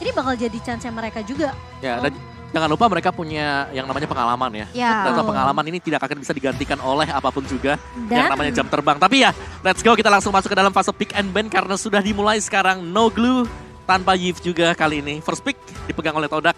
ini bakal jadi chance mereka juga. Ya, dan jangan lupa mereka punya yang namanya pengalaman ya. Ya. Dan pengalaman ini tidak akan bisa digantikan oleh apapun juga yang namanya jam terbang. Tapi ya, let's go, kita langsung masuk ke dalam fase pick and ban karena sudah dimulai sekarang. No glue tanpa Yves juga kali ini. First pick dipegang oleh Todak.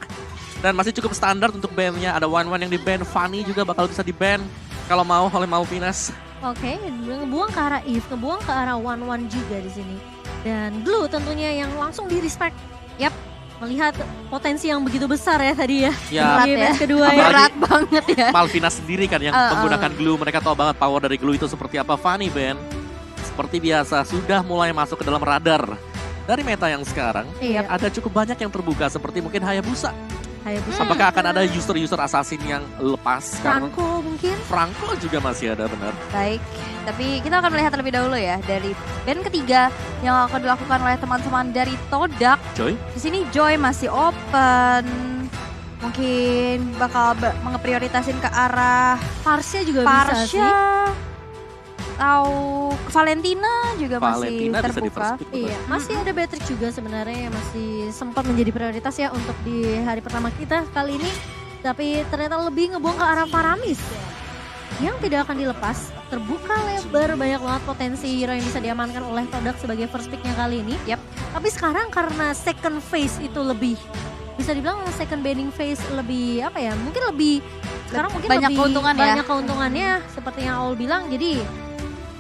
Dan masih cukup standar untuk ban-nya. Ada One yang di-ban, Fanny juga bakal bisa di-ban kalau mau oleh Malvinas. Oke, ngebuang ke arah Eve, ngebuang ke arah One juga di sini. Dan Glue tentunya yang langsung di-respect. Yap. Melihat potensi yang begitu besar ya tadi ya. Ya. Di match kedua ya. Apalagi Berat banget ya. Malvinas sendiri kan yang menggunakan glue. Mereka tahu banget power dari glue itu seperti apa. Fanny ban, seperti biasa, sudah mulai masuk ke dalam radar. Dari meta yang sekarang, Iya. ada cukup banyak yang terbuka seperti mungkin Hayabusa. Hayabusa. Apakah akan ada user-user assassin yang lepas? Karena Franco mungkin. Franco juga masih ada, benar. Baik, tapi kita akan melihat terlebih dahulu ya dari ban ketiga yang akan dilakukan oleh teman-teman dari Todak. Joy? Di sini Joy masih open. Mungkin bakal ngeprioritasin ke arah Parsha juga bisa sih. Parsha atau Valentina juga Valentina masih bisa di first terbuka. pick. Iya, masih ada Beatrix juga sebenarnya yang masih sempat menjadi prioritas ya untuk di hari pertama kita kali ini. Tapi ternyata lebih ngebuang ke arah Paramis yang tidak akan dilepas. Terbuka lebar, banyak banget potensi hero yang bisa diamankan oleh Todak sebagai first picknya kali ini. Yap. Tapi sekarang karena second phase itu lebih, bisa dibilang second banning phase lebih apa ya, mungkin lebih, sekarang mungkin Banyak lebih keuntungan ya. banyak keuntungannya seperti yang Aul bilang. Jadi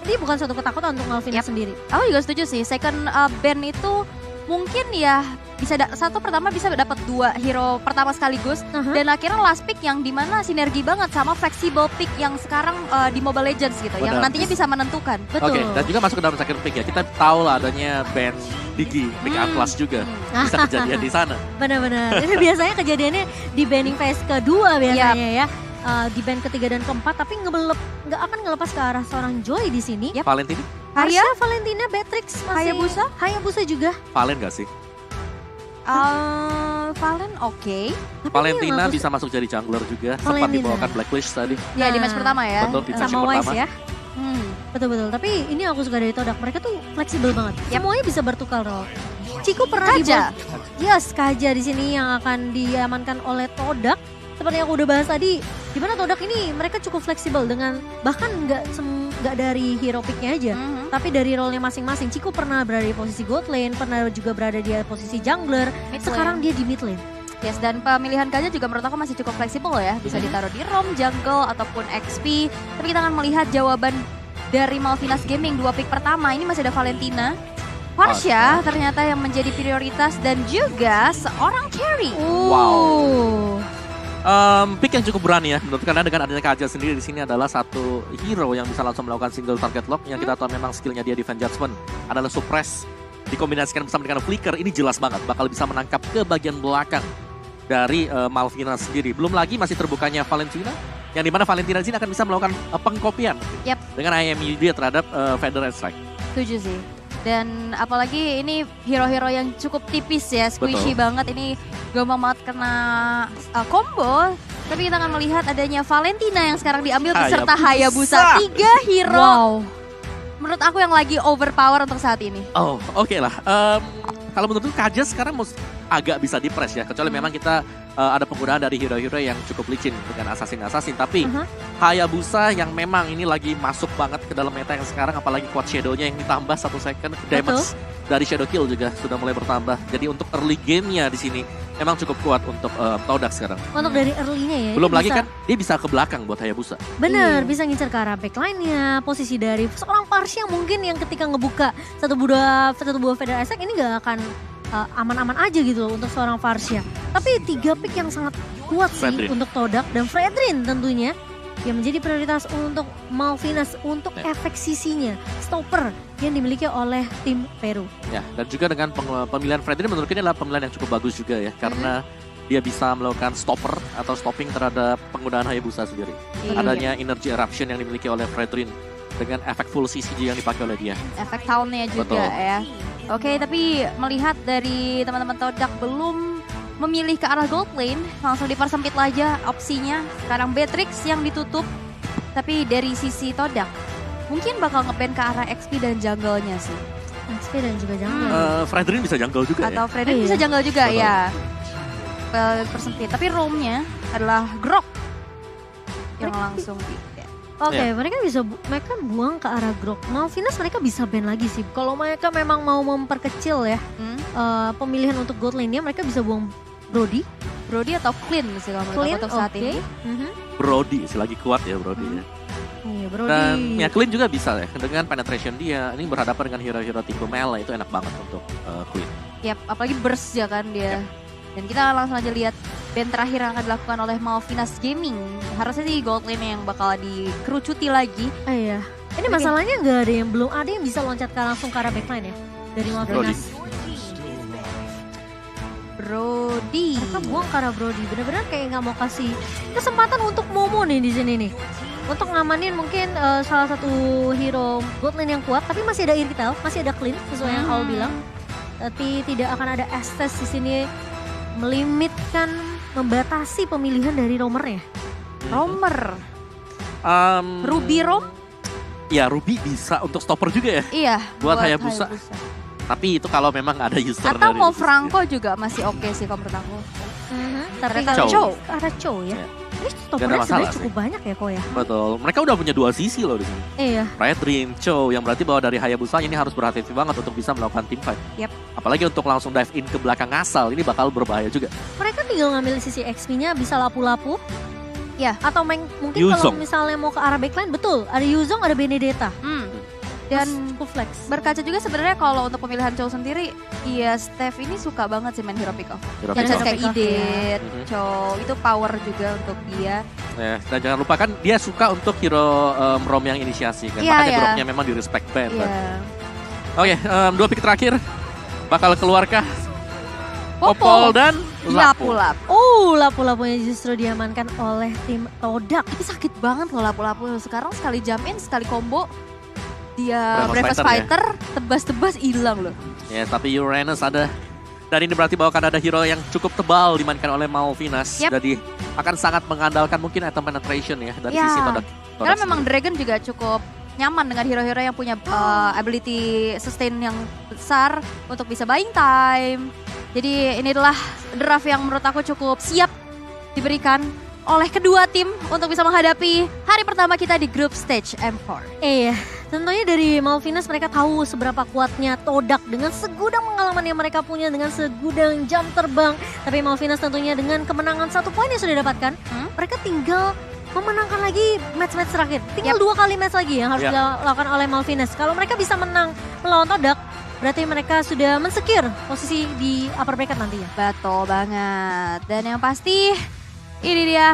ini bukan suatu ketakutan untuk Malvinas sendiri. Aku juga setuju sih, second ban itu mungkin ya bisa satu pertama bisa dapat dua hero pertama sekaligus dan akhirnya last pick yang dimana sinergi banget sama flexible pick yang sekarang di Mobile Legends gitu, yang Benar. nantinya bisa menentukan. Betul. Oke, dan juga masuk ke dalam second pick ya. Kita tahu lah adanya band Digi, pick Atlas juga. Bisa kejadian di sana. Benar-benar. Ini biasanya kejadiannya di banning phase kedua biasanya ya. Di band ketiga dan keempat, tapi nggak akan ngelepas ke arah seorang Joy di sini. Yap. Valentina? Parsha, Valentina, Beatrix, masih Hayabusa juga. Valen gak sih? Valen oke. Tapi Valentina ini bisa masuk jadi jungler juga. Sempat Valentina. dibawakan Blacklist tadi. Ya di match pertama ya. Betul, di match sama yang Wise pertama. ya. Betul-betul. Tapi ini aku suka dari Todak. Mereka tuh fleksibel banget. Semuanya bisa bertukar role. Ciku pernah Kaja. Yes, Kaja di sini yang akan diamankan oleh Todak. Seperti yang aku udah bahas tadi, gimana Todak ini mereka cukup fleksibel dengan bahkan nggak dari hero picknya aja, tapi dari role-nya masing-masing. Ciku pernah berada di posisi gold lane, pernah juga berada di posisi jungler, Mid lane. sekarang dia di mid lane. Yes, dan pemilihan Kaja juga menurut aku masih cukup fleksibel ya. Bisa ditaruh di roam, jungle, ataupun XP. Tapi kita akan melihat jawaban dari Malvinas Gaming 2 pick pertama. Ini masih ada Valentina. Parsha ternyata yang menjadi prioritas dan juga seorang carry. Wow. Pick yang cukup berani ya, menurut karena dengan adanya Kaja sendiri di sini adalah satu hero yang bisa langsung melakukan single target lock yang kita tahu memang skillnya dia Defend Judgment adalah suppress dikombinasikan bersama dengan flicker, ini jelas banget bakal bisa menangkap ke bagian belakang dari Malvinas sendiri. Belum lagi masih terbukanya Valentina yang dimana Valentina di sini akan bisa melakukan pengkopian dengan IMU dia terhadap Feather and Strike. Setuju sih. Dan apalagi ini hero-hero yang cukup tipis ya, squishy banget. Ini gampang banget kena combo. Tapi kita akan melihat adanya Valentina yang sekarang diambil beserta Hayabusa. 3 hero. Wow. Menurut aku yang lagi overpower untuk saat ini. Oh, oke lah. Kalau menurutku Kaja sekarang agak bisa di-press ya. Kecuali memang kita ada penggunaan dari hero-hero yang cukup licin dengan assassin-assassin. Tapi Hayabusa yang memang ini lagi masuk banget ke dalam meta yang sekarang. Apalagi quad shadow-nya yang ditambah 1 second. Damage dari shadow kill juga sudah mulai bertambah. Jadi untuk early game-nya di sini memang cukup kuat untuk Todak sekarang. Untuk dari early-nya ya. Belum lagi kan dia bisa ke belakang buat Hayabusa. Bener, bisa ngincer ke arah backline-nya, posisi dari seorang Parsha mungkin yang ketika ngebuka satu buah Feather Attack ini gak akan aman-aman aja gitu loh untuk seorang Parsha. Tapi 3 pick yang sangat kuat sih Fredrin untuk Todak dan Fredrin tentunya yang menjadi prioritas untuk Malvinas untuk efek sisinya, stopper yang dimiliki oleh tim Peru. Ya, dan juga dengan pemilihan Fredrin menurut ini adalah pemilihan yang cukup bagus juga ya, karena dia bisa melakukan stopper atau stopping terhadap penggunaan Hayabusa sendiri. Adanya energy eruption yang dimiliki oleh Fredrin dengan efek full CCG yang dipakai oleh dia. Efek town-nya juga ya. Oke, tapi melihat dari teman-teman Todak belum memilih ke arah gold lane, langsung dipersempit aja opsinya. Sekarang Beatrix yang ditutup, tapi dari sisi Todak mungkin bakal nge-ban ke arah XP dan jungle-nya sih. XP dan juga jungle. Fredrin bisa jungle juga Atau ya. Freddy bisa jungle juga ya. Persempit. Tapi roamnya adalah Grok yang langsung di. Oke, mereka buang ke arah Grok. Malphinace mereka bisa ban lagi sih. Kalau mereka memang mau memperkecil ya pemilihan untuk gold lane-nya, mereka bisa buang Brody atau Clean sih kalau menurut aku untuk saat ini. Brody selagi kuat ya Brody ya. Iya, Brody. Dan ya Clean juga bisa ya dengan penetration dia. Ini berhadapan dengan hero-hero tipe melee itu enak banget untuk Clean. Yap, apalagi burst ya kan dia. Dan kita langsung aja lihat band terakhir yang akan dilakukan oleh Malphinace Gaming. Harusnya sih gold lane yang bakal dikerucuti lagi. Iya. Ini masalahnya belum ada yang bisa loncat langsung ke arah backline ya dari Malphinace. Brody. Mereka buang ke arah Brody. Benar-benar kayak nggak mau kasih kesempatan untuk Momo nih di sini nih. Untuk ngamanin mungkin salah satu hero gold lane yang kuat, tapi masih ada Irkitel, masih ada Clean sesuai yang Al bilang. Tapi tidak akan ada Estes di sini, melimitkan, membatasi pemilihan dari roamernya. Roamer. Ruby Rom? Ya Ruby bisa untuk stopper juga ya. Iya. Buat Hayabusa. Tapi itu kalau memang ada user atau dari mau Ruby. Franco juga masih oke sih kalau menurut aku. Tapi Chow. Ada Chow ya. Ini Gak ada stoppernya masalah sebenarnya sih. cukup banyak ya kok ya. Betul. Mereka udah punya 2 sisi loh di sini. Iya. Fredrin, Chow, yang berarti bahwa dari Hayabusa ini harus berhati-hati banget untuk bisa melakukan team fight. Yep. Apalagi untuk langsung dive in ke belakang asal, ini bakal berbahaya juga. Mereka tinggal ngambil sisi XP-nya bisa lapu-lapu. Ya. Atau mungkin Yuzong. kalau misalnya mau ke arah backline, betul. Ada Yuzong, ada Benedetta. Dan cukup flex. berkaca juga sebenarnya kalau untuk pemilihan Chow sendiri, iya Steph ini suka banget sih main hero pick off. Hero Yang pick off. kayak Pick off, Idit, ya. Chow, itu power juga untuk dia. Ya, dan jangan lupa kan dia suka untuk hero Rom yang inisiasi kan. Iya, Makanya iya. dropnya memang di respect band. Iya. Oke, 2 pick terakhir bakal keluarkah Popol Popol dan Lapu. Lapu-lapu. Lapu-lapunya justru diamankan oleh tim Todak. Tapi sakit banget loh Lapu-lapu. Sekarang sekali jump in, sekali combo, dia Bravest Bravest Fighter, Fighter, tebas-tebas hilang loh. Ya, tapi Uranus ada. Dan ini berarti bahwa akan ada hero yang cukup tebal dimainkan oleh Malphinace. Yep. Jadi akan sangat mengandalkan mungkin item penetration ya dari Ya. sisi Todak. Karena memang Dragon juga cukup nyaman dengan hero-hero yang punya ability sustain yang besar untuk bisa buying time. Jadi ini adalah draft yang menurut aku cukup siap diberikan oleh kedua tim untuk bisa menghadapi hari pertama kita di group stage M4. Iya, tentunya dari Malphinace mereka tahu seberapa kuatnya Todak dengan segudang pengalaman yang mereka punya, dengan segudang jam terbang. Tapi Malphinace tentunya dengan kemenangan 1 poin yang sudah didapatkan, mereka tinggal memenangkan lagi match-match terakhir. Tinggal 2 kali match lagi yang harus dilakukan oleh Malphinace. Kalau mereka bisa menang melawan Todak, berarti mereka sudah men-secure posisi di upper bracket nantinya. Betul banget. Dan yang pasti ini dia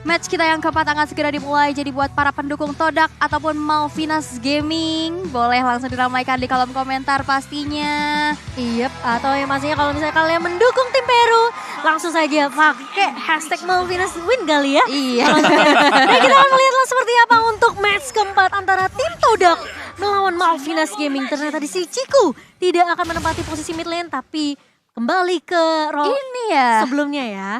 match kita yang keempat akan segera dimulai. Jadi buat para pendukung Todak ataupun Malphinace Gaming, boleh langsung diramaikan di kolom komentar pastinya. Iya, atau yang pastinya kalau misalnya kalian mendukung tim Peru, langsung saja pakai hashtag Malphinace win kali ya. Iya. Dan kita akan melihatlah seperti apa untuk match keempat antara tim Todak melawan Malphinace Gaming. Ternyata di sisi Ciku tidak akan menempati posisi mid lane, tapi kembali ke role Ini ya. sebelumnya ya.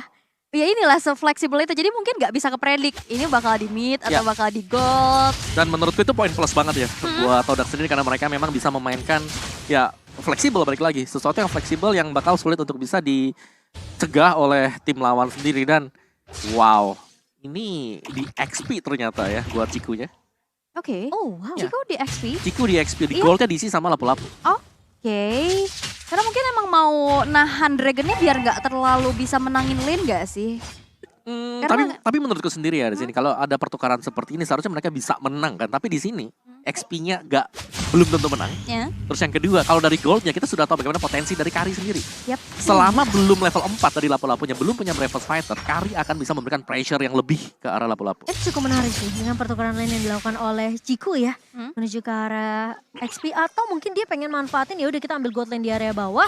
Ya inilah se-fleksibel itu. Jadi mungkin nggak bisa kepredik ini bakal di mid atau bakal di gold. Dan menurutku itu poin plus banget ya buat Todak sendiri karena mereka memang bisa memainkan ya fleksibel balik lagi. Sesuatu yang fleksibel yang bakal sulit untuk bisa dicegah oleh tim lawan sendiri. Dan wow, ini di XP ternyata ya buat Cikunya. Oke. Oh wow. Ciku di XP. Ciku di XP, di goldnya diisi sama lapu-lapu. Oke. Karena mungkin emang mau nahan Dragonnya biar nggak terlalu bisa menangin lane nggak sih? Tapi menurutku sendiri ya di sini kalau ada pertukaran seperti ini seharusnya mereka bisa menang kan. Tapi di sini XP-nya belum tentu menang. Ya. Terus yang kedua, kalau dari goldnya kita sudah tahu bagaimana potensi dari Kari sendiri. Yap. Selama belum level 4 dari lapu-lapunya, belum punya Bravest Fighter, Kari akan bisa memberikan pressure yang lebih ke arah lapu-lapu. Itu cukup menarik sih dengan pertukaran lane yang dilakukan oleh Ciku ya, menuju ke arah XP, atau mungkin dia pengen manfaatin ya udah kita ambil gold lane di area bawah.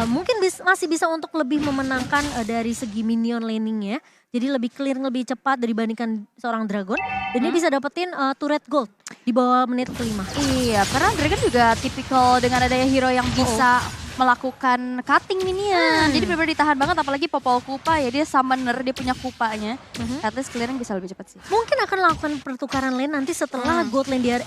Mungkin masih bisa untuk lebih memenangkan dari segi minion laning-nya. Jadi lebih clear, lebih cepat dibandingkan seorang Dragon. Dan dia bisa dapetin turret gold di bawah menit ke-5. Iya, karena Dragon juga tipikal dengan adanya hero yang bisa melakukan cutting minion. Jadi benar-benar ditahan banget, apalagi Popol Kupa ya, dia summoner, dia punya kupanya. At least clearing bisa lebih cepat sih. Mungkin akan lakukan pertukaran lane nanti setelah gold lane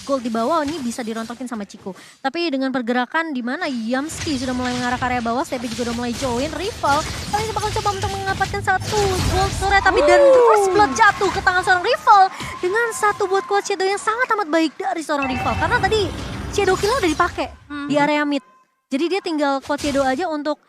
gold di bawah ini bisa dirontokin sama Chico. Tapi dengan pergerakan di mana Yamski sudah mulai mengarah ke area bawah, Stepi juga udah mulai join. Rival kali ini bakal coba untuk mendapatkan satu gold turret, tapi dan first blood jatuh ke tangan seorang Rival dengan satu buat quad shadow yang sangat amat baik dari seorang Rival. Karena tadi shadow kill udah dipakai di area mid. Jadi dia tinggal quad shadow aja untuk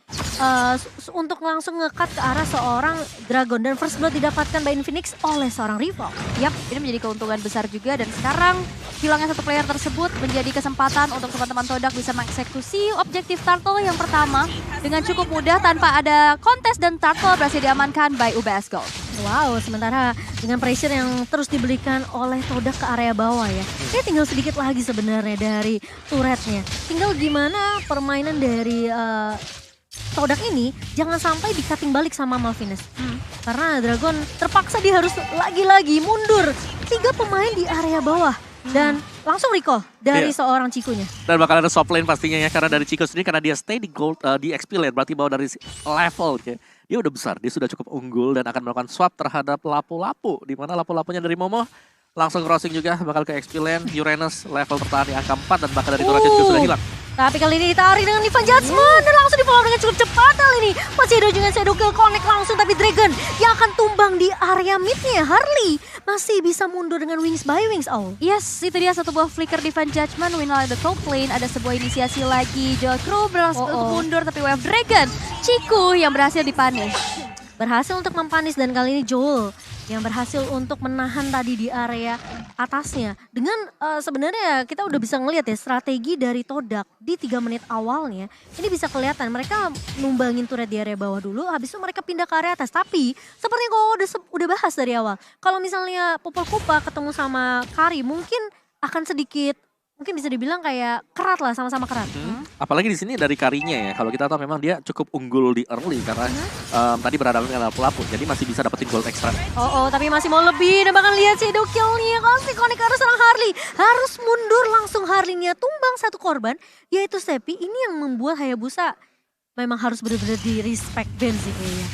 langsung nge-cut ke arah seorang Dragon. Dan first blood didapatkan by Infinix oleh seorang Rival. Yap, ini menjadi keuntungan besar juga. Dan sekarang hilangnya satu player tersebut menjadi kesempatan untuk teman-teman Todak bisa mengeksekusi objektif Turtle yang pertama dengan cukup mudah tanpa ada kontes, dan Turtle berhasil diamankan by UBS Gold. Wow, sementara dengan pressure yang terus diberikan oleh Todak ke area bawah ya. Ini tinggal sedikit lagi sebenarnya dari turretnya. Tinggal gimana permainan dari Todak ini jangan sampai di-cutting balik sama Malphinace. Karena Dragon terpaksa dia harus lagi-lagi mundur. 3 pemain di area bawah. Dan langsung recall dari seorang Chico-nya. Dan bakal ada soft lane pastinya ya, karena dari Chico sendiri karena dia stay di gold, di XP lane, berarti bahwa dari level ya, dia udah besar, dia sudah cukup unggul dan akan melakukan swap terhadap lapu-lapu. Di mana lapu-lapunya dari Momo langsung crossing juga bakal ke XP lane. Uranus level bertahan di angka 4 dan bahkan dari turretnya juga sudah hilang. Tapi kali ini ditarik dengan Ivan Judgment dan langsung di follow dengan cukup cepat kali ini. Masih ada dengan Shadow Kill connect langsung, tapi Dragon yang akan tumbang di area midnya. Harley masih bisa mundur dengan Wings by Wings. Yes, itu dia satu buah flicker Divine Judgment. Meanwhile the top lane ada sebuah inisiasi lagi. Jolcro berhasil untuk mundur, tapi Wave Dragon Chico yang berhasil dipunish. Berhasil untuk mempanis, dan kali ini Joel yang berhasil untuk menahan tadi di area atasnya. Dengan sebenarnya kita udah bisa ngelihat ya strategi dari Todak di 3 menit awalnya. Ini bisa kelihatan mereka numbangin turret di area bawah dulu, habis itu mereka pindah ke area atas. Tapi seperti yang udah bahas dari awal, kalau misalnya Popol Kupa ketemu sama Kari mungkin akan sedikit, mungkin bisa dibilang kayak kerat lah, sama-sama kerat. Apalagi di sini dari Karinya ya, kalau kita tahu memang dia cukup unggul di early karena tadi berhadapan dengan lapu-lapu, jadi masih bisa dapetin gold extra. Tapi masih mau lebih, dan bahkan lihat Shadow Kill-nya kasih connect harus serang Harley. Harus mundur langsung, Harley-nya tumbang satu korban, yaitu Stepi. Ini yang membuat Hayabusa memang harus benar-benar di respect band sih kayaknya.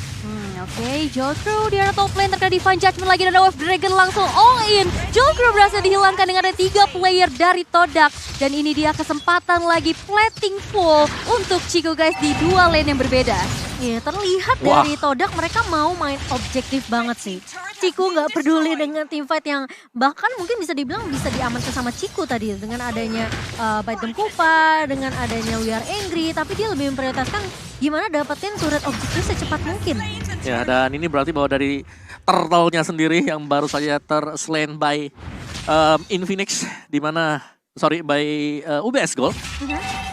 Oke, Jolcro di arah top lane terkena Divine Judgment lagi, dan Wave Dragon langsung all in. Jolcro berhasil dihilangkan dengan ada 3 player dari Todak. Dan ini dia kesempatan lagi plating full untuk Chico guys di 2 lane yang berbeda. Iya, terlihat dari Todak mereka mau main objektif banget sih. Chico nggak peduli dengan teamfight yang bahkan mungkin bisa dibilang bisa diamankan sama Chico tadi. Dengan adanya Bite Kupa, dengan adanya We Are Angry, tapi dia lebih memprioritaskan gimana dapetin turret objektif secepat mungkin. Ya, dan ini berarti bahwa dari Turtle-nya sendiri yang baru saja terslain by Infinix, by UBS Gold.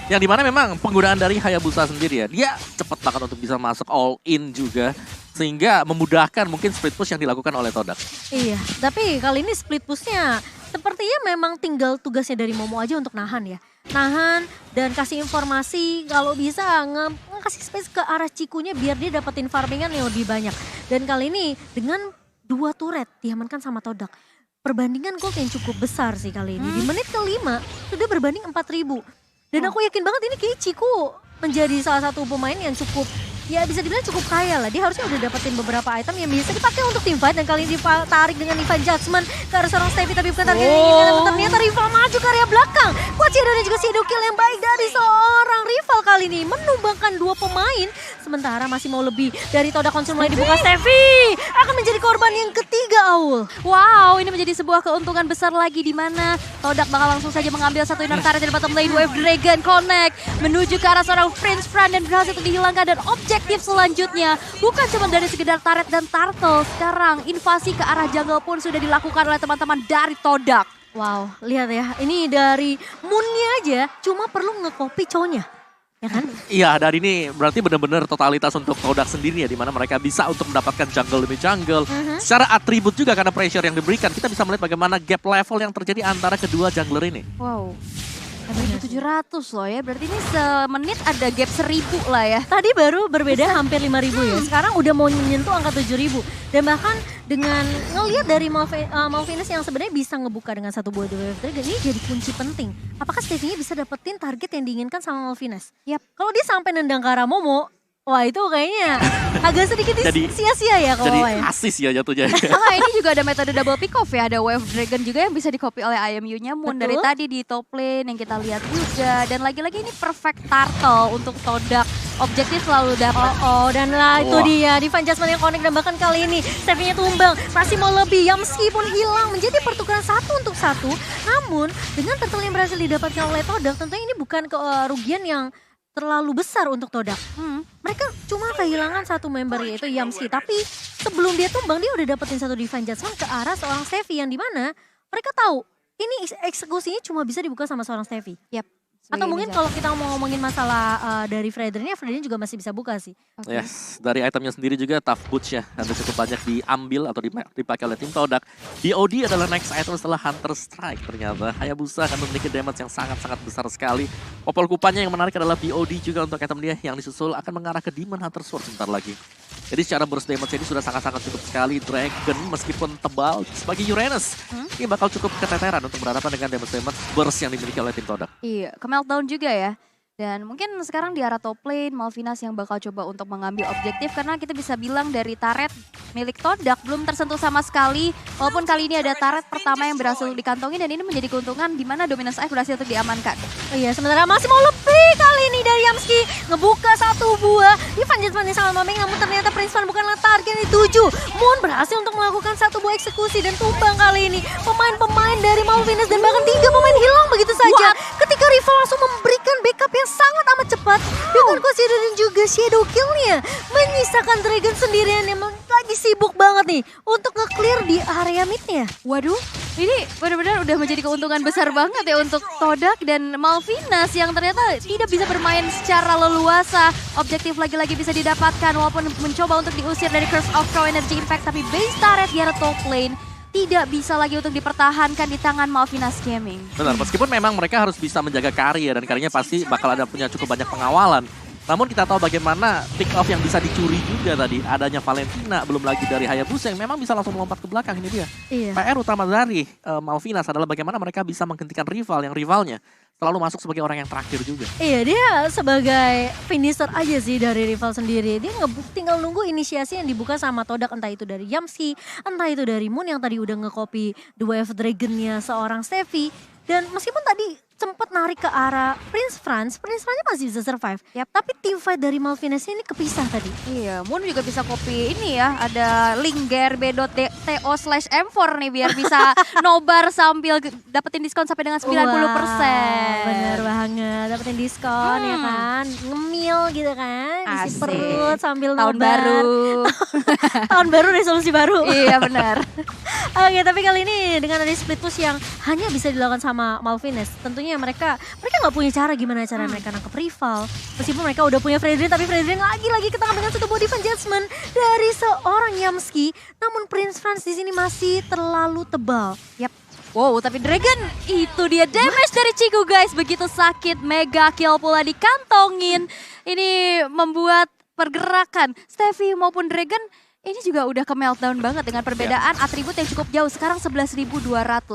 Yang dimana memang penggunaan dari Hayabusa sendiri ya, dia cepat banget untuk bisa masuk all in juga. Sehingga memudahkan mungkin split push yang dilakukan oleh Todak. Iya, tapi kali ini split pushnya sepertinya memang tinggal tugasnya dari Momo aja untuk nahan ya. Nahan dan kasih informasi kalau bisa ngasih space ke arah Cikunya biar dia dapetin farmingan yang lebih banyak. Dan kali ini dengan 2 turret diamankan sama Todak. Perbandingan gold yang cukup besar sih kali ini. Di menit ke-5 sudah berbanding 4.000. Dan aku yakin banget ini kayak Ciku menjadi salah satu pemain yang cukup, ya bisa dibilang cukup kaya lah. Dia harusnya udah dapetin beberapa item yang bisa dipakai untuk teamfight. Dan kali ini ditarik dengan Divine Judgment ke arah seorang Stepi, tapi bukan target yang diinginkan. Ternyata rival maju ke area belakang. Quachido dan juga Shadow Kill yang baik dari seorang rival kali ini menumbangkan 2 pemain. Sementara masih mau lebih dari Todak. Konsul mulai dibuka, Stepi akan menjadi korban yang ketiga, Aul. Wow, ini menjadi sebuah keuntungan besar lagi di mana Todak bakal langsung saja mengambil satu inner turret dari bottom lane. Wave Dragon connect menuju ke arah seorang Prince Fran dan berhasil untuk dihilangkan. Dan objektif selanjutnya bukan cuma dari sekedar turret dan turtle, sekarang invasi ke arah jungle pun sudah dilakukan oleh teman-teman dari Todak. Wow, lihat ya, ini dari Moonnya aja cuma perlu nge-copy cowoknya, ya kan? Iya, dan ini berarti benar-benar totalitas untuk Todak sendiri ya, di mana mereka bisa untuk mendapatkan jungle demi jungle. Secara atribut juga karena pressure yang diberikan, kita bisa melihat bagaimana gap level yang terjadi antara kedua jungler ini. Wow. 700 loh ya, berarti ini semenit ada gap 1000 lah ya. Tadi baru berbeda hampir 5.000 ya, sekarang udah mau menyentuh angka 7.000. Dan bahkan dengan ngelihat dari Malvinas yang sebenarnya bisa ngebuka dengan satu buah The Wave Dragon, ini jadi kunci penting. Apakah Stevie bisa dapetin target yang diinginkan sama Malvinas? Yap. Kalau dia sampai nendang ke arah Momo, wah itu kayaknya agak sedikit sia-sia ya kalau Jadi asis ya jatuhnya. Ini juga ada metode double pick off ya, ada Wave Dragon juga yang bisa di copy oleh IMU-nya Moon. Betul. Dari tadi di top lane yang kita lihat juga. Dan lagi-lagi ini perfect turtle untuk Todak, objektif selalu dapat. Dan lah itu dia Divine Jasmine yang connect dan bahkan kali ini Stevie-nya tumbang, masih mau lebih. Yamski pun hilang menjadi pertukaran 1 untuk 1. Namun dengan turtle yang berhasil didapatkan oleh Todak, tentunya ini bukan kerugian yang terlalu besar untuk Todak. Mereka cuma kehilangan satu member yaitu Yamski, tapi sebelum dia tumbang dia udah dapetin satu Divine Judgment ke arah seorang Stevie yang dimana mereka tahu ini eksekusinya cuma bisa dibuka sama seorang Stevie. Yap. Atau mungkin kalau kita mau ngomongin masalah dari Fredrin juga masih bisa buka sih. Yes, dari itemnya sendiri juga tough boots ya, ada cukup banyak diambil atau dipakai oleh tim Todak. BOD adalah next item setelah Hunter Strike ternyata. Hayabusa akan memiliki damage yang sangat-sangat besar sekali. Popol kupanya yang menarik adalah BOD juga untuk item dia yang disusul akan mengarah ke Demon Hunter Sword sebentar lagi. Jadi secara burst damage ini sudah sangat-sangat cukup sekali. Dragon meskipun tebal sebagai Uranus, ini bakal cukup keteteran untuk berhadapan dengan damage burst yang dimiliki oleh tim Todak. Iya, ke meltdown juga ya. Dan mungkin sekarang di arah top lane, Malvinas yang bakal coba untuk mengambil objektif. Karena kita bisa bilang dari turret milik Todak belum tersentuh sama sekali. Walaupun kali ini ada turret pertama yang berhasil dikantongi. Dan ini menjadi keuntungan di mana Dominance Ice berhasil untuk diamankan. Iya, sementara masih mau lebih kali ini dari Yamski. Ngebuka satu buah. Divine Judgment yang sangat memeng, namun ternyata Prince Fan bukanlah target yang dituju. Moon berhasil untuk melakukan satu buah eksekusi dan tumbang kali ini. Pemain-pemain dari Malvinas dan bahkan 3 pemain hilang begitu saja. Ketika rival langsung memberikan backup yang sangat amat cepat dengan Consider dan juga Shadow Kill-nya, menyisakan Dragon sendirian yang lagi sibuk banget nih untuk nge-clear di area mid-nya. Waduh, ini benar-benar udah menjadi keuntungan besar banget ya untuk Todak dan Malvinas yang ternyata tidak bisa bermain secara leluasa. Objektif lagi-lagi bisa didapatkan walaupun mencoba untuk diusir dari Curse of Crow Energy Impact, tapi base turret di arah top lane tidak bisa lagi untuk dipertahankan di tangan Malvinas Gaming. Benar, meskipun memang mereka harus bisa menjaga carry ya, dan carry-nya pasti bakal ada punya cukup banyak pengawalan. Namun kita tahu bagaimana pick off yang bisa dicuri juga tadi. Adanya Valentina, belum lagi dari Hayabusa yang memang bisa langsung melompat ke belakang, ini dia. Iya. PR utama dari Malvinas adalah bagaimana mereka bisa menghentikan rival yang rivalnya selalu masuk sebagai orang yang terakhir juga. Iya, dia sebagai finisher aja sih dari rival sendiri. Dia tinggal nunggu inisiasi yang dibuka sama Todak, entah itu dari Yamski, entah itu dari Moon yang tadi udah nge-copy The Wave Dragon-nya seorang Stevie. Dan meskipun tadi sempat narik ke arah Prince Franz masih bisa survive. Tapi team fight dari Malvinas ini kepisah tadi. Iya, Moon juga bisa copy ini ya, ada link grb.to/m4 nih biar bisa nobar sambil dapetin diskon sampai dengan 90%. Bener banget, dapetin diskon ya kan, ngemil gitu kan, isi Asik. perut sambil Tahun nobar. baru. Tahun baru, resolusi baru. Iya benar. Oke, tapi kali ini dengan ada split push yang hanya bisa dilakukan sama Malvinas, tentunya mereka nggak punya cara gimana cara mereka nangkep rival. Meskipun mereka udah punya Fredrin, tapi Fredrin lagi-lagi ketangkap dengan satu buah Divine Judgment dari seorang Yamski. Namun Prince Franz di sini masih terlalu tebal. Wow, tapi Dragon itu dia damage dari Chiku guys. Begitu sakit, mega kill pula dikantongin. Ini membuat pergerakan Stevie maupun Dragon ini juga udah ke meltdown banget dengan perbedaan atribut yang cukup jauh. Sekarang 11.200,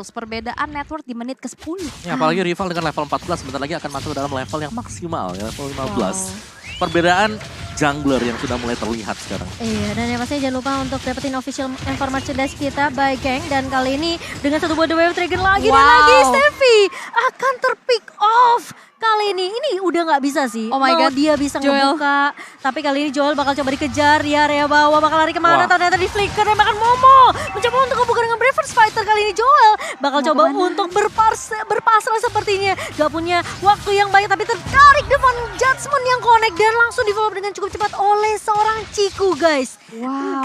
perbedaan network di menit ke-10. Ya, apalagi rival dengan level 14 sebentar lagi akan masuk dalam level yang maksimal ya, level 15. Perbedaan jungler yang sudah mulai terlihat sekarang. Iya, dan yang pastinya jangan lupa untuk dapetin official merchandise kita by Gang. Dan kali ini dengan satu buah The Wave Dragon lagi dan lagi Stevie akan terpick off. Kali ini udah nggak bisa sih. Oh my God, dia bisa Joel ngebuka. Tapi kali ini Joel bakal coba dikejar di area bawah. Bakal lari kemana? Ternyata di flicker dan bahkan Momo mencoba untuk ngebuka dengan Braveheart Fighter. Kali ini Joel bakal coba untuk berpasrah sepertinya. Gak punya waktu yang banyak tapi tertarik Divine Judgment yang connect dan langsung di-follow dengan cukup cepat oleh seorang Chiku guys.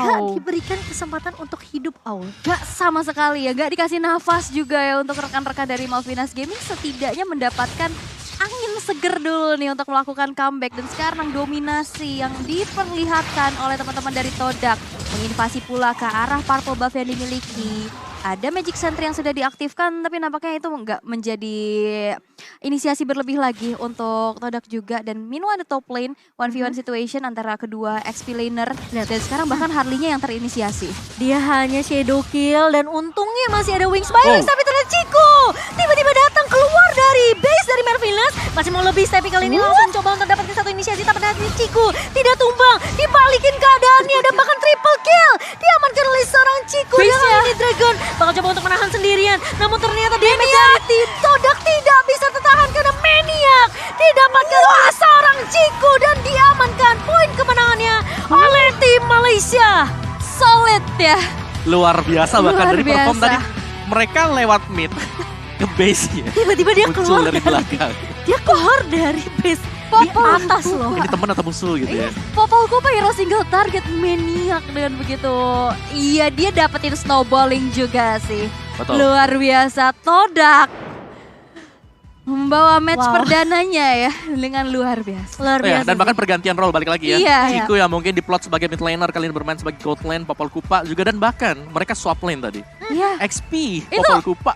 Gak diberikan kesempatan untuk hidup Aul. Gak sama sekali ya, gak dikasih nafas juga ya untuk rekan-rekan dari Malvinas Gaming setidaknya mendapatkan angin seger dulu nih untuk melakukan comeback. Dan sekarang dominasi yang diperlihatkan oleh teman-teman dari Todak menginvasi pula ke arah purple buff yang dimiliki Ada Magic Sentry yang sudah diaktifkan, tapi nampaknya itu nggak menjadi inisiasi berlebih lagi untuk Todak juga. Dan meanwhile the top lane, 1v1 situation antara kedua XP laner. Dan sekarang bahkan Harley-nya yang terinisiasi. Dia hanya shadow kill dan untungnya masih ada Wings by Wings, tapi ternyata Chico tiba-tiba datang keluar dari base dari Marvelous. Masih mau lebih, tapi kali ini langsung coba untuk dapatkan satu inisiasi, tapi ternyata Chico tidak tumbang, dibalikin keadaannya dan bahkan triple kill. Diamankan oleh seorang Chico dengan ini Dragon. Bakal coba untuk menahan sendirian, namun ternyata damage dari tim Todak tidak bisa tertahan karena Maniac didapatkan oleh seorang Chico dan diamankan poin kemenangannya oleh tim Malaysia. Solid ya. Luar biasa bahkan Luar dari perform biasa. tadi mereka lewat mid ke base-nya. Tiba-tiba dia Muncul keluar dari belakang. Dia keluar dari base di atas loh. Ini teman atau musuh gitu ya. Popol Kupa hero single target Maniac dengan begitu. Iya, dia dapetin snowballing juga sih. Betul. Luar biasa. Todak membawa match Wow. perdananya ya dengan luar biasa. Luar Oh ya, biasa. dan bahkan pergantian role balik lagi ya. Iya, Chico yang mungkin diplot sebagai mid laner, kalian bermain sebagai gold lane, Popol Kupa juga, dan bahkan mereka swap lane tadi. Iya, XP, Itu- Popol Kupa.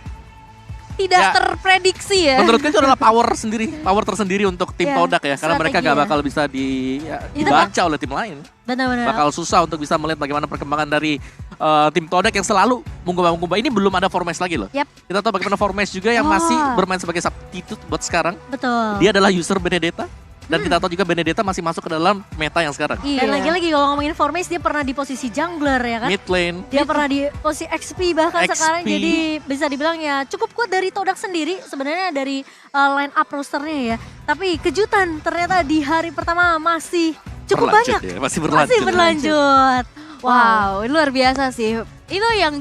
tidak Ya. terprediksi ya. Menurutku itu adalah power tersendiri untuk tim Iya, Todak ya, karena mereka strategi gak ya. bakal bisa Itu dibaca oleh tim lain. Benar-benar. Bakal susah untuk bisa melihat bagaimana perkembangan dari tim Todak yang selalu menggubah-menggubah. Ini belum ada Formes lagi loh. Yap. Kita tahu bagaimana Formes juga yang Wah. masih bermain sebagai substitute buat sekarang. Betul. Dia adalah user Benedetta. Dan kita tahu juga Benedetta masih masuk ke dalam meta yang sekarang. Dan Iya. lagi-lagi kalau ngomongin Formes, dia pernah di posisi jungler ya kan. Mid lane. Dia pernah di posisi XP bahkan XP. sekarang, jadi bisa dibilang ya cukup kuat dari Todak sendiri sebenarnya dari line up rosternya ya. Tapi kejutan ternyata di hari pertama masih cukup Berlanjut banyak. ya, masih berlanjut. Masih berlanjut. Wow, luar biasa sih. Itu yang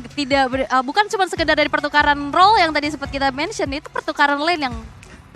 bukan cuma sekedar dari pertukaran role yang tadi sempat kita mention, itu pertukaran lane yang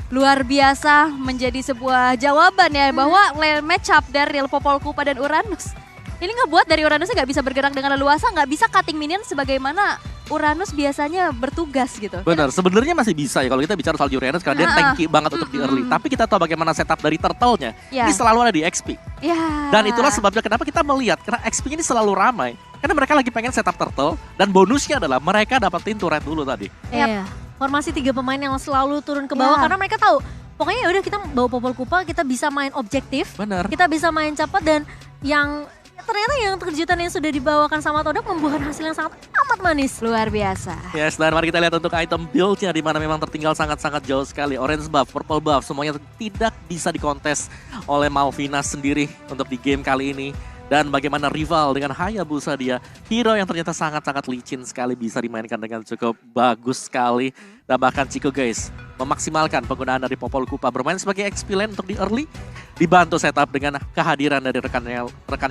luar biasa menjadi sebuah jawaban ya bahwa lane match up dari Popol Kupa dan Uranus. Ini ngebuat dari Uranus nggak bisa bergerak dengan leluasa, nggak bisa cutting minion sebagaimana Uranus biasanya bertugas gitu. Benar, sebenarnya masih bisa ya kalau kita bicara soal Uranus karena dia tanky banget untuk di early. Tapi kita tahu bagaimana setup dari turtle-nya. Ya. Ini selalu ada di XP. Ya. Dan itulah sebabnya kenapa kita melihat karena XP ini selalu ramai. Karena mereka lagi pengen setup turtle dan bonusnya adalah mereka dapetin turret dulu tadi. Iya. Formasi 3 pemain yang selalu turun ke bawah Ya. karena mereka tahu pokoknya ya udah kita bawa Popol Kupa, kita bisa main objektif, Benar. kita bisa main cepat, dan yang ternyata yang kejutan yang sudah dibawakan sama Todak membuahkan hasil yang sangat amat manis. Luar biasa. Yes, dan mari kita lihat untuk item build-nya di mana memang tertinggal sangat-sangat jauh sekali. Orange buff, purple buff, semuanya tidak bisa dikontes oleh Malvinas sendiri untuk di game kali ini. Dan bagaimana rival dengan Hayabusa, dia hero yang ternyata sangat-sangat licin sekali, bisa dimainkan dengan cukup bagus sekali. Dan bahkan Chico guys memaksimalkan penggunaan dari Popol Kupa, bermain sebagai XP lane untuk di early, dibantu setup dengan kehadiran dari rekan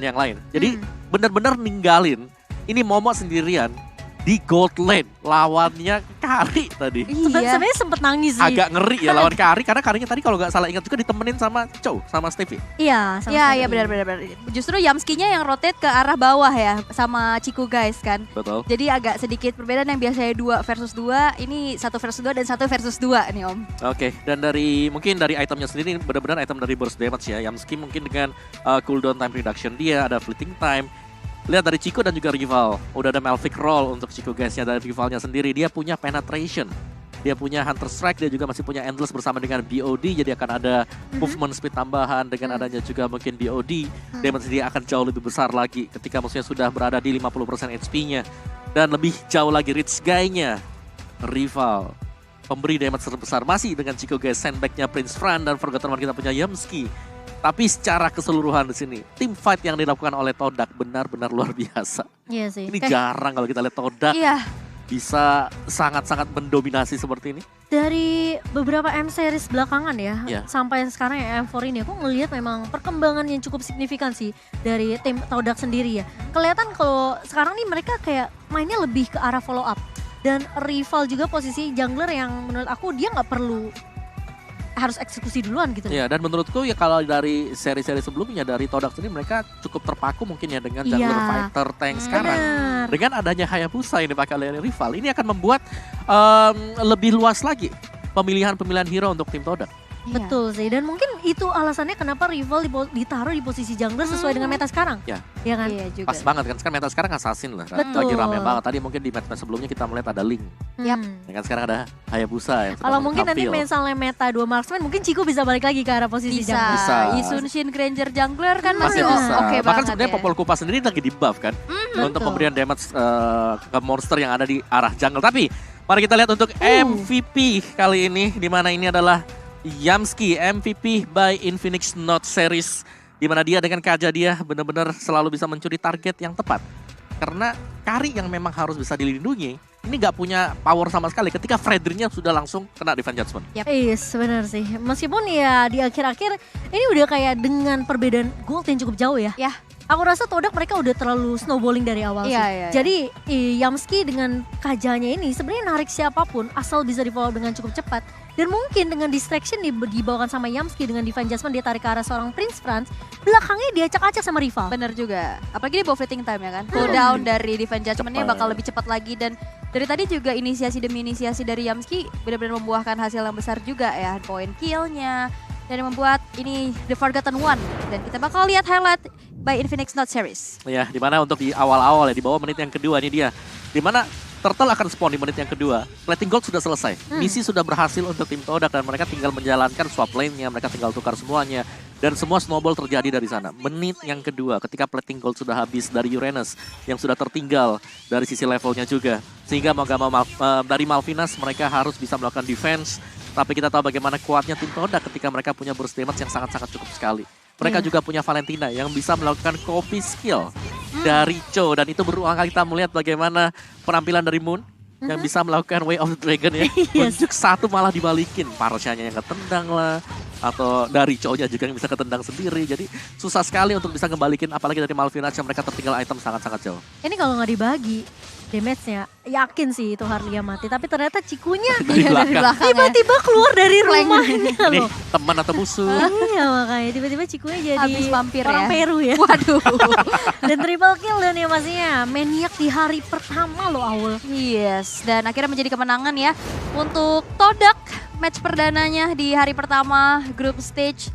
yang lain. Jadi benar-benar ninggalin ini Momo sendirian di gold lane, lawannya Kari tadi. Iya. Sebenarnya sempet nangis sih. Agak ngeri ya lawan Kari, karena Karinya tadi kalau nggak salah ingat juga ditemenin sama Chow, sama Stevie. Iya, sama Iya, sekali. iya benar-benar. Justru Yamski-nya yang rotate ke arah bawah ya sama Chico guys kan. Betul. Jadi agak sedikit perbedaan, yang biasanya 2 versus 2, ini 1 versus 2 dan 1 versus 2 nih Om. Oke, dan mungkin dari itemnya sendiri benar-benar item dari burst damage ya. Yamski mungkin dengan cooldown time reduction dia, ada fleeting time. Lihat dari Chico dan juga rival, udah ada Malphite roll untuk Chico guysnya, dari rivalnya sendiri. Dia punya penetration, dia punya hunter strike, dia juga masih punya endless bersama dengan BOD. Jadi akan ada movement speed tambahan dengan adanya juga mungkin BOD. Damage dia akan jauh lebih besar lagi ketika musuhnya sudah berada di 50% HP-nya. Dan lebih jauh lagi Rich Guy-nya, rival pemberi damage terbesar masih dengan Chico guys, sandbag-nya Prince Fran, dan Forgotten One kita punya Yamski. Tapi secara keseluruhan di sini, tim fight yang dilakukan oleh Todak benar-benar luar biasa. Iya sih. Ini jarang kalau kita lihat Todak Iya, bisa sangat-sangat mendominasi seperti ini. Dari beberapa M-series belakangan ya, Iya. sampai sekarang ya M4 ini, aku ngelihat memang perkembangan yang cukup signifikan sih dari tim Todak sendiri ya. Kelihatan kalau sekarang nih mereka kayak mainnya lebih ke arah follow up. Dan rival juga posisi jungler yang menurut aku dia nggak perlu harus eksekusi duluan gitu. Ya, dan menurutku ya kalau dari seri-seri sebelumnya dari Todak sendiri mereka cukup terpaku mungkin ya dengan jungler Iya. fighter tank sekarang. Benar. Dengan adanya Hayabusa yang dipakai oleh rival, ini akan membuat lebih luas lagi pemilihan hero untuk tim Todak. Iya. Betul sih, dan mungkin itu alasannya kenapa rival ditaruh di posisi jungler sesuai dengan meta sekarang. Ya. Iya kan? Iya juga. Pas banget kan, sekarang meta sekarang assassin lah. Betul. Lagi rame banget. Tadi mungkin di match sebelumnya kita melihat ada Link. Yap. Hmm. Ya kan sekarang ada Hayabusa yang Kalau mungkin nanti tampil. misalnya meta 2 marksman, mungkin Chico bisa balik lagi ke arah posisi Bisa. jungler. Bisa. Isunshin Granger jungler kan Masih masih bisa. oke Bahkan banget sebenarnya ya. Popol Kupa sendiri lagi di buff kan. Untuk Betul. pemberian damage ke monster yang ada di arah jungle. Tapi mari kita lihat untuk MVP kali ini. Di mana ini adalah Yamski, MVP by Infinix Note Series. Di mana dia dengan Kaja dia benar-benar selalu bisa mencuri target yang tepat. Karena Kari yang memang harus bisa dilindungi, ini nggak punya power sama sekali ketika Fredrin-nya sudah langsung kena Divine Judgment. Yes, benar sih. Meskipun ya di akhir-akhir ini udah kayak dengan perbedaan gold yang cukup jauh ya. Ya. Aku rasa Todak mereka udah terlalu snowballing dari awal sih. Iya, iya, iya. Jadi Yamski dengan Kajanya ini sebenarnya narik siapapun asal bisa di follow dengan cukup cepat. Dan mungkin dengan distraction dibawakan sama Yamski dengan Divine Judgment dia tarik ke arah seorang Prince Franz, belakangnya diacak-acak sama rival. Bener juga. Apalagi di ball fleeting time ya kan. Cooldown dari Divine Judgment-nya Cepat. bakal lebih cepat lagi. Dan dari tadi juga inisiasi demi inisiasi dari Yamski benar-benar membuahkan hasil yang besar juga ya. Poin kill-nya. Dan yang membuat ini The Forgotten One. Dan kita bakal lihat highlight by Infinix Note Series. Ya, dimana untuk di awal-awal ya, di bawah menit yang kedua ini dia. Dimana Turtle akan spawn di menit yang kedua. Plating Gold sudah selesai. Misi sudah berhasil untuk tim Todak dan mereka tinggal menjalankan swap lane-nya, mereka tinggal tukar semuanya. Dan semua snowball terjadi dari sana. Menit yang kedua ketika Plating Gold sudah habis dari Uranus yang sudah tertinggal dari sisi levelnya juga. Sehingga mau gak mau dari Malvinas mereka harus bisa melakukan defense. Tapi kita tahu bagaimana kuatnya tim Todak ketika mereka punya burst damage yang sangat-sangat cukup sekali. Mereka juga punya Valentina yang bisa melakukan copy skill dari Cho. Dan itu berulang kali kita melihat bagaimana penampilan dari Moon yang bisa melakukan Way of the Dragon ya. Yes. Unjuk satu malah dibalikin. Parsianya yang ketendang lah. Atau dari Cho-nya juga yang bisa ketendang sendiri. Jadi susah sekali untuk bisa ngebalikin. Apalagi dari Malvinas yang mereka tertinggal item sangat-sangat jauh. Ini kalau nggak dibagi damage-nya, yakin sih itu Harlia mati. Tapi ternyata Cikunya Dari belakang. tiba-tiba keluar dari rumahnya Ini loh. teman atau musuh? Iya makanya tiba-tiba Cikunya jadi Habis vampir orang ya. Peru ya. Waduh. Dan triple kill dan ya pastinya maniak di hari pertama loh Aul. Yes, dan akhirnya menjadi kemenangan ya untuk Todak match perdananya di hari pertama group stage.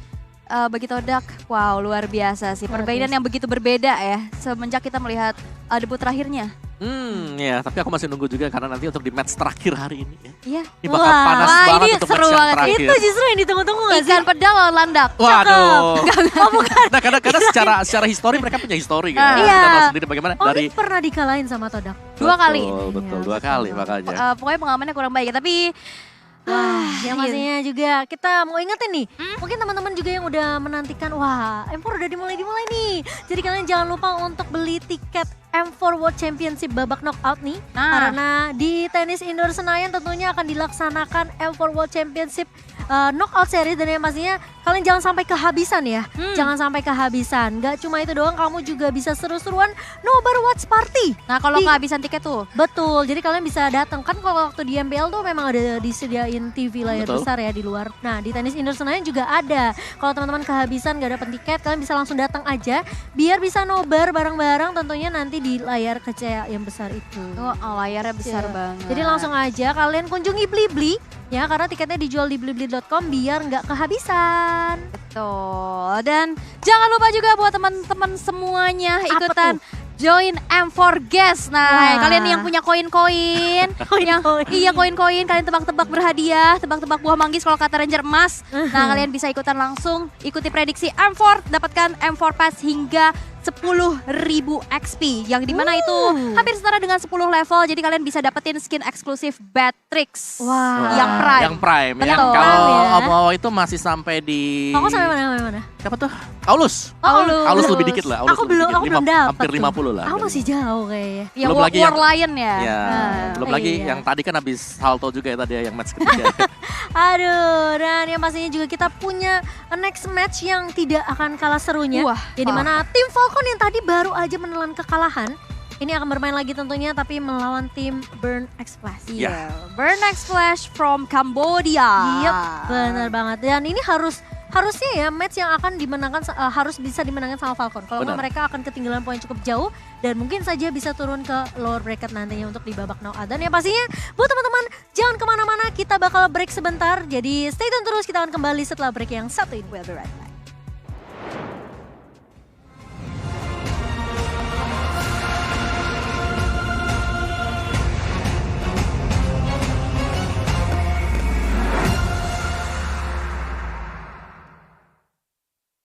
Bagi Todak, wow luar biasa sih. Luar Permainan biasa. yang begitu berbeda ya semenjak kita melihat debut terakhirnya. Ya, tapi aku masih nunggu juga karena nanti untuk di match terakhir hari ini ya. Iya. Ini bakal Wah. panas Wah, banget ini untuk seru match yang banget. terakhir. Itu justru yang ditunggu-tunggu gak sih? Ikan pedal lawan landak. Waduh. Oh bukan. Nah, kadang-kadang secara histori mereka punya histori kan. Ah. Kita tahu Iya. sendiri bagaimana Oh dari ini pernah dikalahin sama Todak. Dua kali. Betul, Iya, dua betul. kali makanya. Pokoknya pengalamannya kurang baik ya, tapi Wah, yang iya. pastinya juga kita mau ingetin nih, mungkin teman-teman juga yang udah menantikan, wah M4 udah dimulai nih. Jadi kalian jangan lupa untuk beli tiket M4 World Championship babak knockout nih. Nah. Karena di tenis indoor Senayan tentunya akan dilaksanakan M4 World Championship knockout series. Dan yang pastinya kalian jangan sampai kehabisan ya. Jangan sampai kehabisan. Gak cuma itu doang, kamu juga bisa seru-seruan nobar watch party. nah kalau Di- kehabisan tiket tuh Betul, jadi kalian bisa datang. Kan kalau waktu di MPL tuh memang ada disediain TV layar Betul. besar ya di luar. Nah di tenis indoor Senayan juga ada. Kalau teman-teman kehabisan gak dapet tiket, kalian bisa langsung datang aja. Biar bisa nobar bareng-bareng tentunya nanti di layar kaca yang besar itu. layarnya besar Iya. banget. Jadi langsung aja kalian kunjungi Blibli ya, karena tiketnya dijual di blibli.com biar nggak kehabisan. Betul. Dan jangan lupa juga buat teman-teman semuanya Apa ikutan join M4 Guest. Nah, Wah. kalian yang punya koin-koin, yang iya koin-koin, kalian tebak-tebak berhadiah, tebak-tebak buah manggis kalau kata Ranger emas. Nah, kalian bisa ikutan langsung, ikuti prediksi M4, dapatkan M4 Pass hingga 10.000 XP yang dimana itu hampir setara dengan 10 level. Jadi kalian bisa dapetin skin eksklusif Batrix. Wah. Yang Prime. Yang Prime. Yang Betul. kalau Ya. awal-awal itu masih sampai di... Kamu sampai mana? Sampai mana? Siapa tuh? Aulus. Aulus. Aulus lebih dikit lah. Aulus Aku lebih belum, dikit. aku belum dapet Hampir tuh. 50 lah. Aku masih jauh kayaknya. Yang Belum War, lagi War yang- Lion ya. Ya, Nah, belum lagi iya. yang tadi kan habis salto juga ya tadi ya, yang match ketiga. Aduh, dan yang pastinya juga kita punya next match yang tidak akan kalah serunya. Wah, Ya dimana tim Falcon yang tadi baru aja menelan kekalahan, ini akan bermain lagi tentunya tapi melawan tim Burn Express. Iya, Burn X Flash from Cambodia. Yep, benar banget. Dan ini harusnya ya match yang akan dimenangkan harus bisa dimenangkan sama Falcon. Kalau nggak Benar. mereka akan ketinggalan poin cukup jauh dan mungkin saja bisa turun ke lower bracket nantinya untuk di babak knockout. Dan ya pastinya buat teman-teman jangan kemana-mana, kita bakal break sebentar. Jadi stay tune terus, kita akan kembali setelah break yang satu ini. We'll be right back.